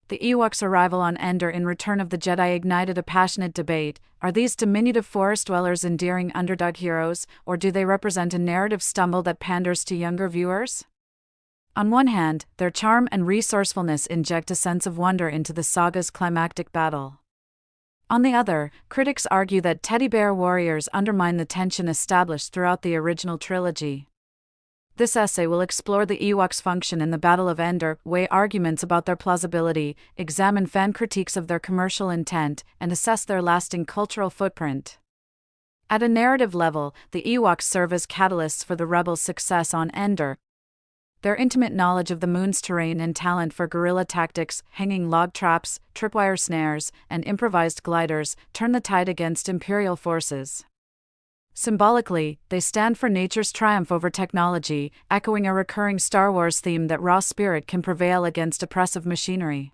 The Ewoks' arrival on Endor in Return of the Jedi ignited a passionate debate. Are these diminutive forest dwellers endearing underdog heroes, or do they represent a narrative stumble that panders to younger viewers? On one hand, their charm and resourcefulness inject a sense of wonder into the saga's climactic battle. On the other, critics argue that teddy bear warriors undermine the tension established throughout the original trilogy. This essay will explore the Ewoks' function in the Battle of Endor, weigh arguments about their plausibility, examine fan critiques of their commercial intent, and assess their lasting cultural footprint. At a narrative level, the Ewoks serve as catalysts for the rebels' success on Endor. Their intimate knowledge of the moon's terrain and talent for guerrilla tactics, hanging log traps, tripwire snares, and improvised gliders turn the tide against Imperial forces. Symbolically, they stand for nature's triumph over technology, echoing a recurring Star Wars theme that raw spirit can prevail against oppressive machinery.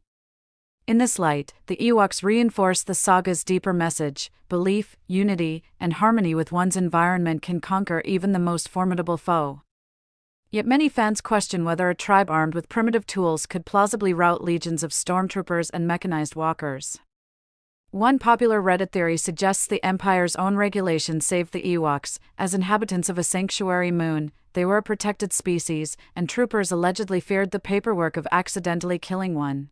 In this light, the Ewoks reinforce the saga's deeper message: belief, unity, and harmony with one's environment can conquer even the most formidable foe. Yet many fans question whether a tribe armed with primitive tools could plausibly rout legions of stormtroopers and mechanized walkers. One popular Reddit theory suggests the Empire's own regulations saved the Ewoks. As inhabitants of a sanctuary moon, they were a protected species, and troopers allegedly feared the paperwork of accidentally killing one.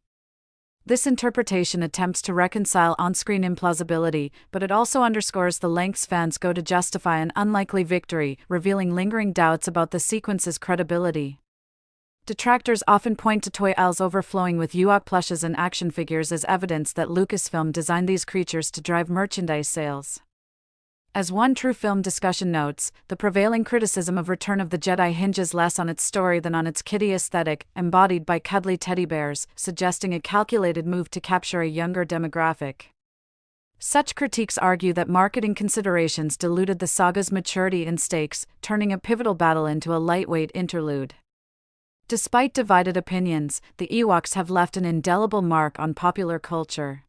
This interpretation attempts to reconcile on-screen implausibility, but it also underscores the lengths fans go to justify an unlikely victory, revealing lingering doubts about the sequence's credibility. Detractors often point to toy aisles overflowing with Ewok plushes and action figures as evidence that Lucasfilm designed these creatures to drive merchandise sales. As one True Film discussion notes, the prevailing criticism of Return of the Jedi hinges less on its story than on its kiddie aesthetic, embodied by cuddly teddy bears, suggesting a calculated move to capture a younger demographic. Such critiques argue that marketing considerations diluted the saga's maturity and stakes, turning a pivotal battle into a lightweight interlude. Despite divided opinions, the Ewoks have left an indelible mark on popular culture.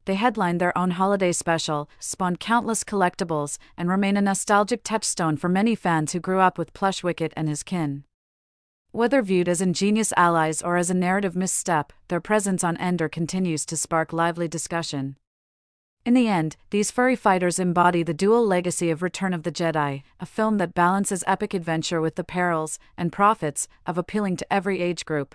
They headlined their own holiday special, spawned countless collectibles, and remain a nostalgic touchstone for many fans who grew up with Plush Wicket and his kin. Whether viewed as ingenious allies or as a narrative misstep, their presence on Endor continues to spark lively discussion. In the end, these furry fighters embody the dual legacy of Return of the Jedi, a film that balances epic adventure with the perils and profits of appealing to every age group.